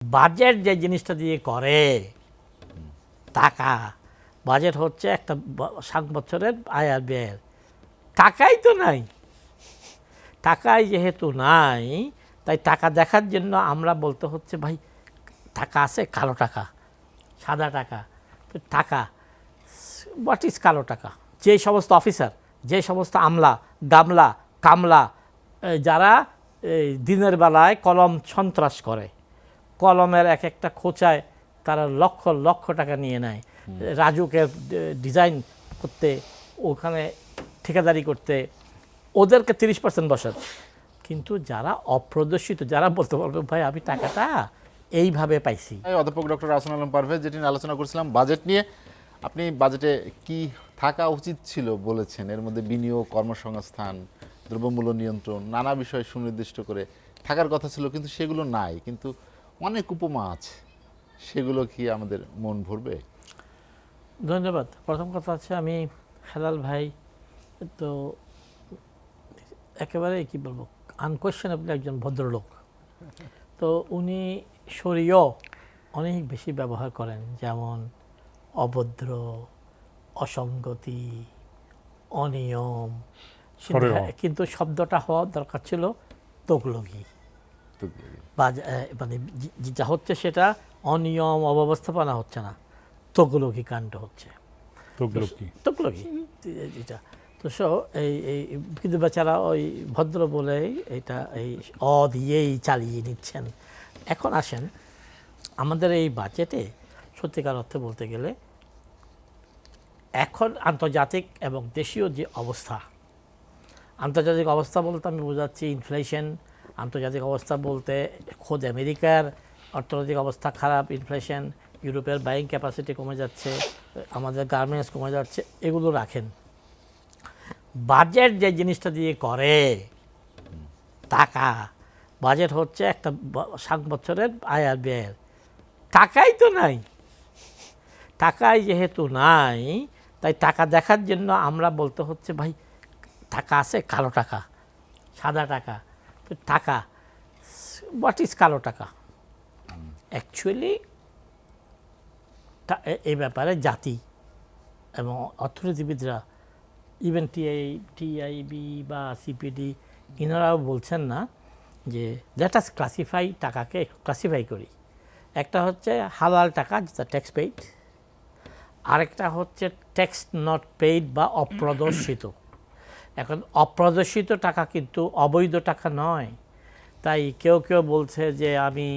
Budget যে জিনিসটা দিয়ে করে টাকা, বাজেট হচ্ছে একটা 7 বছরের আয় আর ব্যয়ের। টাকাই তো নাই, টাকাই যেহেতু নাই তাই টাকা দেখার জন্য আমরা বলতে হচ্ছে ভাই টাকা আছে, কালো টাকা, সাদা টাকা। তো টাকা, হোয়াট ইজ কালো টাকা? যে সমস্ত অফিসার, যে সমস্ত আমলা, গামলা, কামলা যারা দিনের বেলায় কলম সন্ত্রাস করে, কলমের এক একটা খোঁচায় তারা লক্ষ লক্ষ টাকা নিয়ে নেয়, রাজুকে ডিজাইন করতে, ওখানে ঠিকাদারি করতে, ওদেরকে 30% বসার। কিন্তু যারা অপ্রদর্শিত, যারা বলতে পারবে ভাই আমি টাকাটা এইভাবে পাইছি। অধ্যাপক ডক্টর আহসানুল আলম পারভেজ, যেটি নিয়ে আলোচনা করছিলাম বাজেট নিয়ে। আপনি বাজেটে কি থাকা উচিত ছিল বলেছেন, এর মধ্যে বিনিয়োগ, কর্মসংস্থান, দ্রব্যমূল্য নিয়ন্ত্রণ, নানা বিষয় সুনির্দিষ্ট করে থাকার কথা ছিল, কিন্তু সেগুলো নাই। কিন্তু অনেক উপমা আছে, সেগুলো কি আমাদের মন ভরবে? ধন্যবাদ। প্রথম কথা হচ্ছে আমি হেলাল ভাই তো একেবারে কি বলবো, আনকোয়েশনেবলি একজন ভদ্রলোক। তো উনি শরীয় অনেক বেশি ব্যবহার করেন, যেমন অভদ্র, অসঙ্গতি, অনিয়ম, কিন্তু শব্দটা হওয়া দরকার ছিল তগলগি। মানে যেটা হচ্ছে সেটা অনিয়ম, অব্যবস্থাপনা হচ্ছে না, তগলগি কাণ্ড হচ্ছে, তগলগি যেটা। তো এই কিন্তু বেচারা ওই ভদ্র বলেই এটা এই দিয়েই চালিয়ে নিচ্ছেন। এখন আসেন আমাদের এই বাজেটে, সত্যিকার অর্থে বলতে গেলে এখন আন্তর্জাতিক এবং দেশীয় যে অবস্থা, আন্তর্জাতিক অবস্থা বলতে আমি বোঝাচ্ছি ইনফ্লেশন। আন্তর্জাতিক অবস্থা বলতে খোদ আমেরিকার অর্থনৈতিক অবস্থা খারাপ, ইনফ্লেশন, ইউরোপের বাইং ক্যাপাসিটি কমে যাচ্ছে, আমাদের গার্মেন্টস কমে যাচ্ছে, এগুলো রাখেন। বাজেট যে জিনিসটা দিয়ে করে টাকা, বাজেট হচ্ছে একটা 7 বছরের আয় আর ব্যয়ের। টাকাই তো নাই, টাকাই যেহেতু নাই তাই টাকা দেখার জন্য আমরা বলতে হচ্ছে ভাই টাকা আছে, কালো টাকা, সাদা টাকা। তো টাকা, হোয়াট ইজ কালো টাকা? অ্যাকচুয়ালি এই ব্যাপারে জাতি এবং অর্থনীতিবিদরা, ইভেন টিআইবি বা সিপিডি, ইনারাও বলছেন না যে লেট আস ক্লাসিফাই, টাকাকে ক্লাসিফাই করি। একটা হচ্ছে হালাল টাকা, যেটা ট্যাক্স পেইড, আরেকটা হচ্ছে ট্যাক্স নট পেইড বা অপ্রদর্শিত। এখন অপ্রদর্শিত টাকা কিন্তু অবৈধ টাকা নয়। তাই কেউ কেউ বলছে যে আমি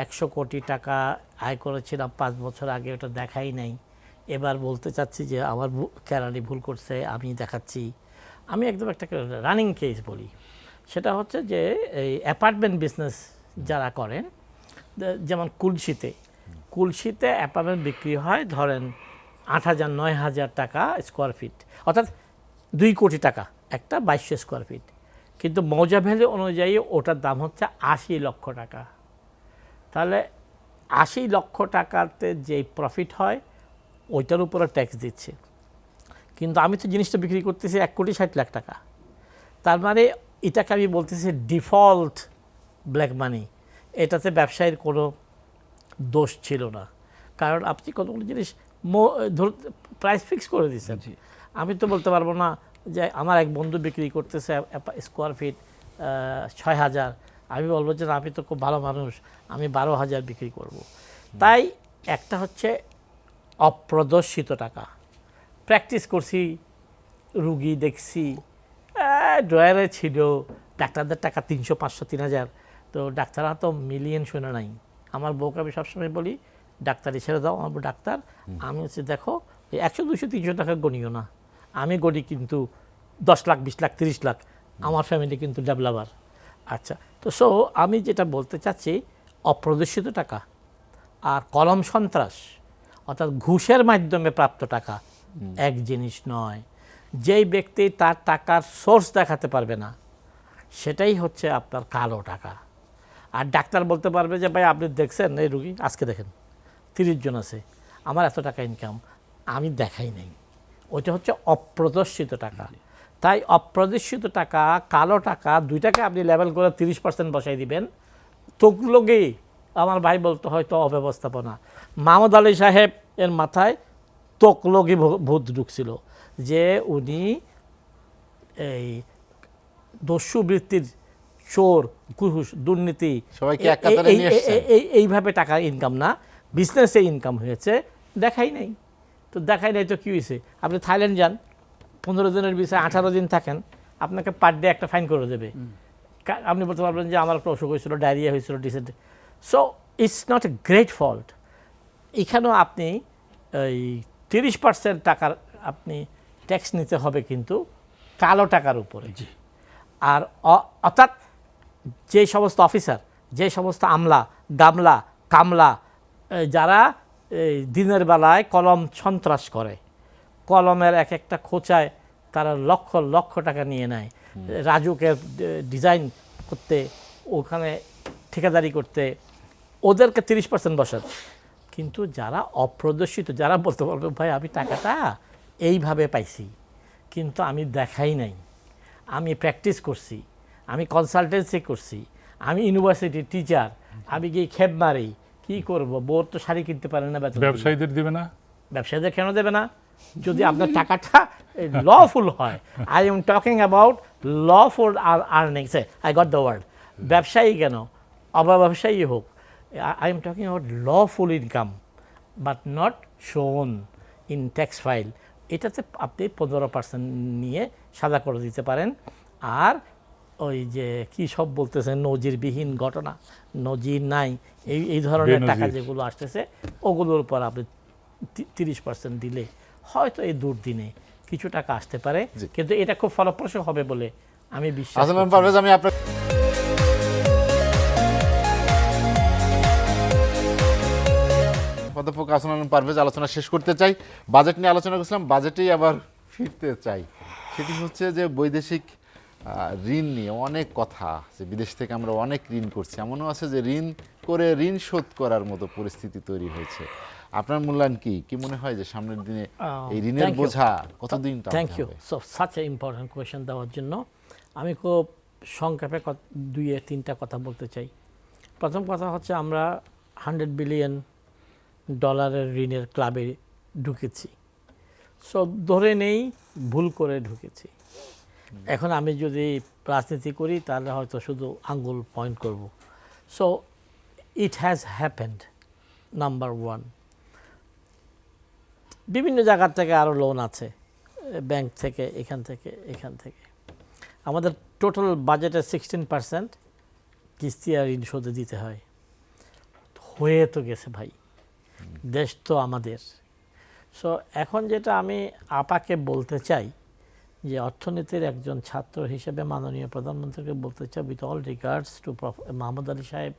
100 কোটি টাকা আয় করেছিলাম 5 বছর আগে, ওটা দেখাই নাই, এবার বলতে চাচ্ছি যে আমার কেরানি ভুল করছে, আমি দেখাচ্ছি। আমি একদম একটা রানিং কেস বলি, সেটা হচ্ছে যে এই অ্যাপার্টমেন্ট বিজনেস যারা করেন, যেমন কুলশিতে অ্যাপার্টমেন্ট বিক্রি হয় ধরেন 8,000 9,000 টাকা স্কোয়ার ফিট, অর্থাৎ 2 কোটি টাকা একটা 2200 স্কোয়ার ফিট। কিন্তু মৌজা ভ্যালু অনুযায়ী ওটার দাম হচ্ছে 80 লক্ষ টাকা। তাহলে 80 লক্ষ টাকাতে যে প্রফিট হয় ওইটার উপরে ট্যাক্স দিচ্ছে। কিন্তু আমি তো জিনিসটা বিক্রি করতেছি 1,60,00,000 টাকা। তার মানে এটাকে আমি বলতেছি ডিফল্ট ব্ল্যাক মানি। এটাতে ব্যবসায়ীর কোনো দোষ ছিল না, কারণ আপনি কতগুলো জিনিস প্রাইস ফিক্স করে দিচ্ছেন। আমি তো বলতে পারবো না যে আমার এক বন্ধু বিক্রি করতেছে স্কোয়ার ফিট 6,000, আমি বলবো যে আমি তো খুব ভালো মানুষ, আমি 12,000 বিক্রি করব। তাই একটা হচ্ছে অপ্রদর্শিত টাকা, প্র্যাকটিস করছি, রুগী দেখছি, ড্রয়ারে ছিল, ডাক্তারদের টাকা 300 500 3,000, তো ডাক্তাররা তো মিলিয়ন শুনে নাই। আমার বউকে আমি সবসময় বলি ডাক্তারি ছেড়ে দাও, আমার ডাক্তার, আমি হচ্ছে দেখো 100 200 300 টাকা গণিও না, আমি গণি কিন্তু 10 লাখ 20 লাখ 30 লাখ, আমার ফ্যামিলি কিন্তু ডেভেলপার। আচ্ছা, তো আমি যেটা বলতে চাচ্ছি, অপ্রদর্শিত টাকা আর কলম সন্ত্রাস অর্থাৎ ঘুষের মাধ্যমে প্রাপ্ত টাকা এক জিনিস নয়। যেই ব্যক্তি তার টাকার সোর্স দেখাতে পারবে না, সেটাই হচ্ছে আপনার কালো টাকা। আর ডাক্তার বলতে পারবে যে ভাই আপনি দেখছেন এই রুগী, আজকে দেখেন 30 জন আছে, আমার এত টাকা ইনকাম, আমি দেখাই নাই। ওইটা হচ্ছে অপ্রদর্শিত টাকা। তাই অপ্রদর্শিত টাকা, কালো টাকা, দুইটাকে আপনি লেভেল করে 30% বসাই দিবেন, তগলগি আমার ভাই বলতো হয়তো অব্যবস্থাপনা। মাহমুদ আলী সাহেব এর মাথায় তোকলগি ভূত ঢুকছিল যে উনি এই দস্যু বৃত্তির, চোর, ঘুষ, দুর্নীতি, সবাইকে এক কাতারে নিয়ে এসেছেন। এইভাবে টাকা ইনকাম না, বিজনেসে ইনকাম হয়েছে, দেখাই নাই। তো দেখাই নাই তো কী হয়েছে? আপনি থাইল্যান্ড যান, 15 দিনের বিষয়ে 18 দিন থাকেন, আপনাকে পার ডে একটা ফাইন করে দেবে। আপনি বলতে পারবেন যে আমার একটা অসুখ হয়েছিল, ডায়রিয়া হয়েছিল, dysentery. So it's not a great fault. এখানেও আপনি এই 30% টাকার আপনি ট্যাক্স নিতে হবে, কিন্তু কালো টাকার উপরে। আর অর্থাৎ যে সমস্ত অফিসার, যে সমস্ত আমলা, গামলা, কামলা, যারা দিনের বেলায় কলম সন্ত্রাস করে, কলমের এক একটা খোঁচায় তারা লক্ষ লক্ষ টাকা নিয়ে নেয়, রাজুকে ডিজাইন করতে, ওখানে ঠিকাদারি করতে, ওদেরকে 30% বসাত। কিন্তু যারা অপ্রদর্শিত, যারা বলতে পারবে ভাই আমি টাকাটা এইভাবে পাইছি, কিন্তু আমি দেখাই নাই, আমি প্র্যাকটিস করছি, আমি কনসালটেন্সি করছি, আমি ইউনিভার্সিটির টিচার, আমি গিয়ে খেপ মারি, কী করবো? বোর তো শাড়ি কিনতে পারে না, বেতন ব্যবসায়ীদের দিবে না? ব্যবসায়ীদের কেন দেবে না? যদি আপনার টাকাটা লফুল হয়। I am talking about lawful earnings, I got the word. ব্যবসায়ী কেন, অব্যবসায়ী হোক, I am talking about lawful income but not shown in tax file. এটাতে আপনি 15% নিয়ে সাদা করে দিতে পারেন। আর ওই যে কী সব বলতেছেন নজিরবিহীন ঘটনা, নজির নাই, এই ধরনের টাকা যেগুলো আসতেছে, ওগুলোর উপর আপনি 30% দিলে হয়তো এই দুর্দিনে কিছু টাকা আসতে পারে, কিন্তু এটা খুব ফলপ্রসূ হবে বলে আমি বিশ্বাস করি। পারভেজ, আমি আপনার অধ্যাপক হাসান পারভেজ আলোচনা শেষ করতে চাই। বাজেট নিয়ে আলোচনা করছিলাম, বাজেটেই আবার ফিরতে চাই। সেটি হচ্ছে যে বৈদেশিক ঋণ নিয়ে অনেক কথা, যে বিদেশ থেকে আমরা অনেক ঋণ করছি, এমনও আছে যে ঋণ করে ঋণ শোধ করার মতো পরিস্থিতি তৈরি হয়েছে। আপনার মূল্যায়ন কি মনে হয় যে সামনের দিনে এই ঋণের বোঝা কতদিন? Thank you so such a important question দেওয়ার জন্য। আমি খুব সংক্ষেপে 2-3টা কথা বলতে চাই। প্রথম কথা হচ্ছে আমরা $100 বিলিয়ন ঋণের ক্লাবে ঢুকেছি। সো ধরে নেই ভুল করে ঢুকেছি। এখন আমি যদি রাজনীতি করি তাহলে হয়তো শুধু আঙ্গুল পয়েন্ট করব। So it has happened, number 1। বিভিন্ন জায়গার থেকে আরও লোন আছে, ব্যাংক থেকে, এখান থেকে। আমাদের টোটাল বাজেটের 16% কিস্তি আর ঋণ শোধে দিতে হয়। হয়ে তো গেছে ভাই, দেশ তো আমাদের। সো এখন যেটা আমি আপাকে বলতে চাই, যে অর্থনীতির একজন ছাত্র হিসেবে মাননীয় প্রধানমন্ত্রীকে বলতে চাই, with all regards to Mahmud Ali সাহেব,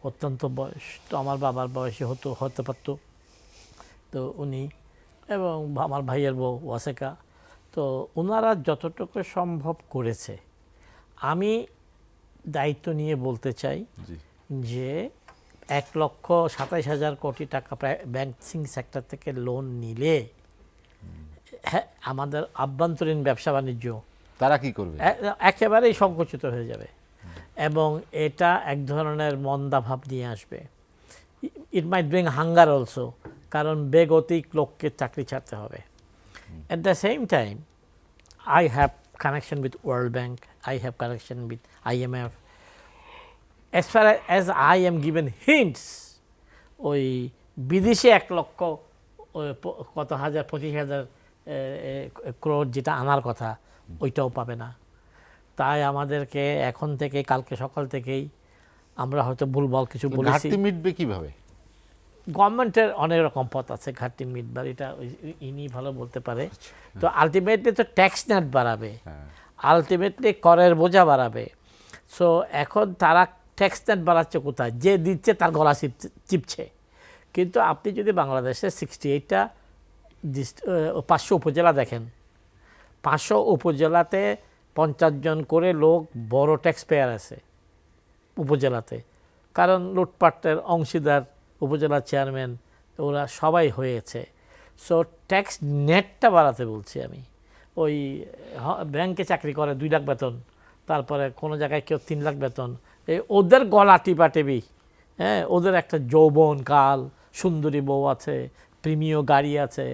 অত্যন্ত বয়স, তো আমার বাবার বয়সে হতে পারতো, তো উনি এবং আমার ভাইয়ের বউ ওয়াসেকা, তো ওনারা যতটুকু সম্ভব করেছে, আমি দায়িত্ব নিয়ে বলতে চাই যে 1,27,000 কোটি টাকা প্রায় ব্যাংকিং সেক্টর থেকে লোন নিলে, হ্যাঁ, আমাদের আভ্যন্তরীণ ব্যবসা বাণিজ্য তারা কি করবে? একেবারেই সংকুচিত হয়ে যাবে, এবং এটা এক ধরনের মন্দাভাব নিয়ে আসবে। ইট মাইট ব্রিং হাঙ্গার অলসো, কারণ বেগতিক লোককে চাকরি ছাড়তে হবে। At the same time, I have connection with World Bank, I have connection with IMF. As far as I am given hints, ওই বিদেশে 1 লক্ষ কত হাজার 25,000 crore যেটা আনার কথা, ওইটাও পাবে না। তাই আমাদেরকে এখন থেকে, কালকে সকাল থেকেই আমরা হয়তো ভুলভাল কিছু বলেছি। ঘাটতি মিটবে কিভাবে? গভর্নমেন্টের অনেক রকম পথ আছে ঘাটতি মিটবার, এটা ইনি ভালো বলতে পারে। তো আলটিমেটলি তো ট্যাক্স নেট বাড়াবে, আলটিমেটলি করের বোঝা বাড়াবে। সো এখন তারা ট্যাক্স নেট বাড়াচ্ছে কোথায়? যে দিচ্ছে তার গলা চিপছে। কিন্তু আপনি যদি বাংলাদেশে 68টা 500 উপজেলা দেখেন, 500 উপজেলাতে 50 জন করে লোক বড় ট্যাক্স পেয়ার আছে উপজেলাতে, কারণ লুটপাটের অংশীদার উপজেলা চেয়ারম্যান ওরা সবাই হয়েছে। সো ট্যাক্স নেটটা বাড়াতে বলছি আমি। ওই ব্যাংকে চাকরি করে 2 লাখ বেতন, তারপরে কোনো জায়গায় কেউ 3 লাখ বেতন, এই ওদের গলা টিপাটিপি হ্যাঁ, ওদের একটা যৌবন কাল, সুন্দরী বউ আছে, প্রিমিয় গাড়ি আছে,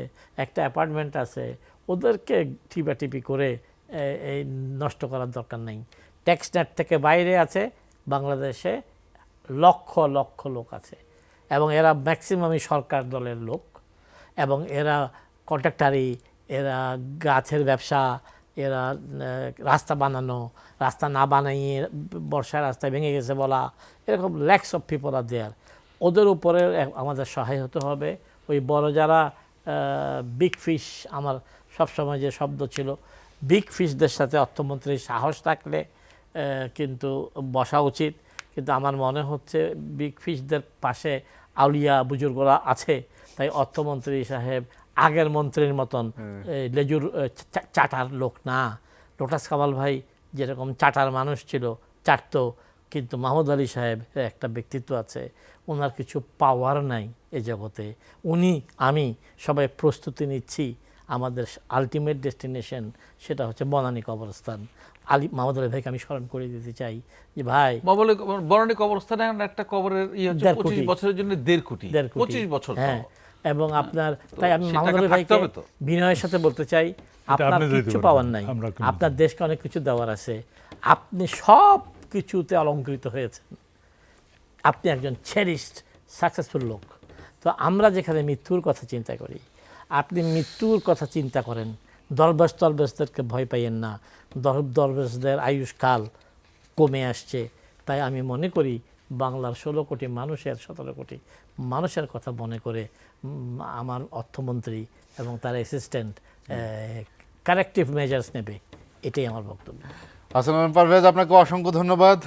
একটা অ্যাপার্টমেন্ট আছে, ওদেরকে টিপাটিপি করে এই নষ্ট করার দরকার নেই। ট্যাক্স নেট থেকে বাইরে আছে বাংলাদেশে লক্ষ লক্ষ লোক আছে, এবং এরা ম্যাক্সিমামই সরকার দলের লোক, এবং এরা কন্ট্রাক্টারি, এরা গাছের ব্যবসা, এরা রাস্তা বানানো, রাস্তা না বানাইয়ে বর্ষায় রাস্তায় ভেঙে গেছে বলা, এরকম ল্যাক্স অফ পিপল আর দেয়ার। ওদের উপরে আমাদের সহায় হতে হবে। ওই বড় যারা বিগ ফিশ, আমার সবসময় যে শব্দ ছিল, বিগ ফিশদের সাথে অর্থমন্ত্রীর সাহস থাকলে কিন্তু বসা উচিত। কিন্তু আমার মনে হচ্ছে বিগ ফিশদের পাশে আউলিয়া বুজুর্গরা আছে, তাই অর্থমন্ত্রী সাহেব আগের মন্ত্রীর মতন লেজুর চাটার লোক না। লোটাস কামাল ভাই যেরকম চাটার মানুষ ছিল, চাটতো, কিন্তু মাহমুদ আলী সাহেব একটা ব্যক্তিত্ব আছে, ওনার কিছু পাওয়ার নাই এ জগতে। উনি আমি সবাই প্রস্তুতি নিচ্ছি, আমাদের আলটিমেট ডেস্টিনেশন সেটা হচ্ছে বনানী কবরস্থান। মাহমুদ আলী ভাইকে আমি স্মরণ করে দিতে চাই যে ভাই, বনানী কবরস্থানে একটা কবরের হচ্ছে 25 বছরের জন্য 1.5 কোটি, 25 বছর। হ্যাঁ, এবং আপনার তাই আমি মাহমুদ আলী ভাইকে বিনয়ের সাথে বলতে চাই, আপনার কিছু পাওয়ার নাই, আপনার দেশকে অনেক কিছু দেওয়ার আছে, আপনি সব কিছুতে অলঙ্কৃত হয়েছেন, আপনি একজন চেরিশড সাকসেসফুল লোক। তো আমরা যেখানে মৃত্যুর কথা চিন্তা করি, আপনি মৃত্যুর কথা চিন্তা করেন। দরবেশদেরকে ভয় পাইয়েন না, দরবেশদের আয়ুষ্কাল কমে আসছে। তাই আমি মনে করি বাংলার 16 কোটি মানুষের, 17 কোটি মানুষের কথা মনে করে আমার অর্থমন্ত্রী এবং তার অ্যাসিস্ট্যান্ট কারেক্টিভ মেজার্স নেবে, এটাই আমার বক্তব্য। হাসান পারভেজ, আপনাকে অসংখ্য ধন্যবাদ।